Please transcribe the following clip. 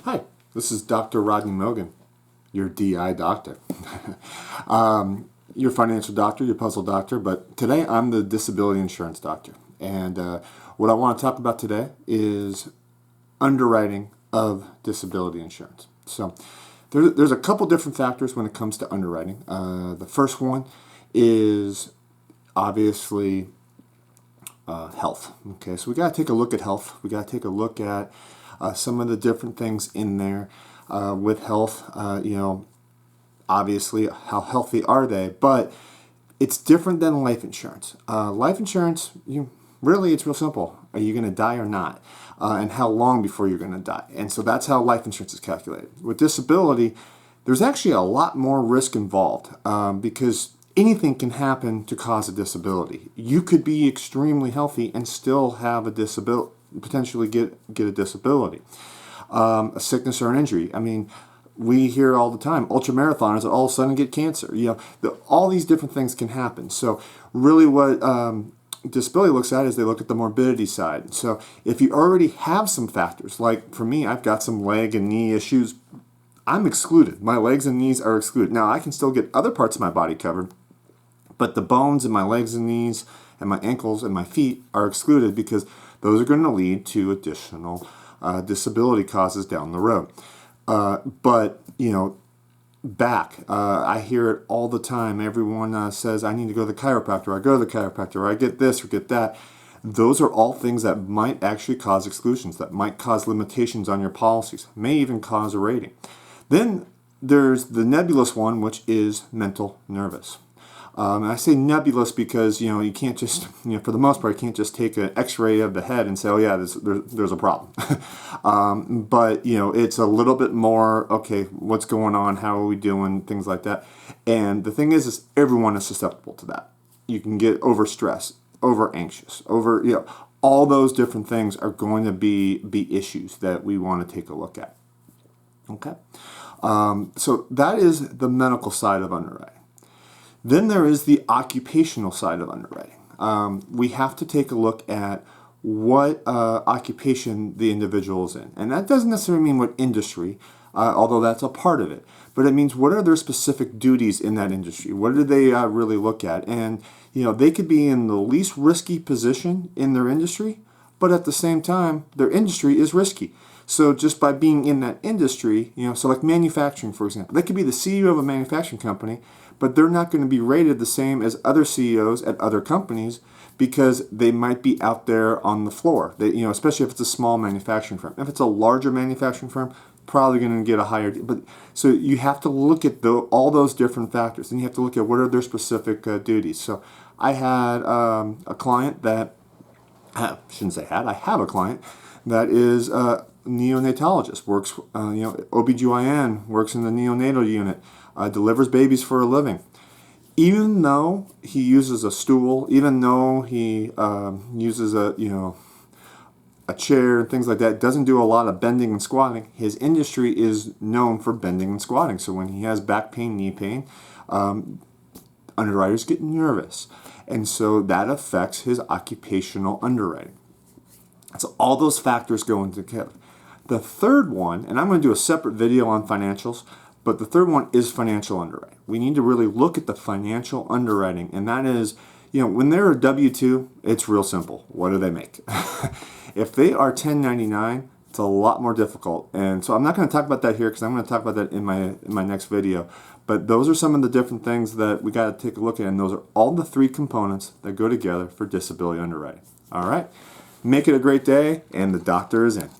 Hi, this is Dr. Rodney Mogan, your DI doctor. Your financial doctor, your puzzle doctor, but today I'm the disability insurance doctor. And what I want to talk about today is underwriting of disability insurance. So there's a couple different factors when it comes to underwriting. The first one is obviously health. Okay, so we got to take a look at health. We got to take a look at some of the different things in there with health. Obviously, how healthy are they? But it's different than life insurance. Life insurance, it's real simple. Are you going to die or not? And how long before you're going to die? And so that's how life insurance is calculated. With disability, there's actually a lot more risk involved because anything can happen to cause a disability. You could be extremely healthy and still have a disability, potentially get a disability, a sickness or an injury. I mean, we hear all the time, ultramarathoners that all of a sudden get cancer. All these different things can happen. So really what disability looks at is they look at the morbidity side. So if you already have some factors, like for me, I've got some leg and knee issues, I'm excluded. My legs and knees are excluded. Now, I can still get other parts of my body covered, but the bones in my legs and knees and my ankles and my feet are excluded because those are going to lead to additional disability causes down the road. But back, I hear it all the time. Everyone says, I need to go to the chiropractor. I go to the chiropractor. Or I get this or get that. Those are all things that might actually cause exclusions, that might cause limitations on your policies, may even cause a rating. Then there's the nebulous one, which is mental nervous. And I say nebulous because, you can't just, for the most part, you can't just take an x-ray of the head and say, oh yeah, there's a problem. But, it's a little bit more, okay, what's going on? How are we doing? Things like that. And the thing is everyone is susceptible to that. You can get overstressed, over anxious, all those different things are going to be issues that we want to take a look at. Okay. So that is the medical side of underwriting. Then there is the occupational side of underwriting. We have to take a look at what occupation the individual is in. And that doesn't necessarily mean what industry, although that's a part of it. But it means what are their specific duties in that industry? What do they really look at? And, they could be in the least risky position in their industry, but at the same time, their industry is risky. So just by being in that industry, so like manufacturing, for example, they could be the CEO of a manufacturing company, but they're not going to be rated the same as other CEOs at other companies because they might be out there on the floor. They, especially if it's a small manufacturing firm. If it's a larger manufacturing firm, probably going to get a higher. But so you have to look at all those different factors, and you have to look at what are their specific duties. So I had a client that I have a client that is neonatologist, works, OBGYN, works in the neonatal unit, delivers babies for a living. Even though he uses a stool, even though he uses a chair and things like that, doesn't do a lot of bending and squatting, his industry is known for bending and squatting. So when he has back pain, knee pain, underwriters get nervous. And so that affects his occupational underwriting. So all those factors go into account. The third one, and I'm going to do a separate video on financials, but the third one is financial underwriting. We need to really look at the financial underwriting, and that is, when they're a W-2, it's real simple. What do they make? If they are 1099, it's a lot more difficult. And so I'm not going to talk about that here because I'm going to talk about that in my next video. But those are some of the different things that we got to take a look at, and those are all the three components that go together for disability underwriting. All right. Make it a great day, and the doctor is in.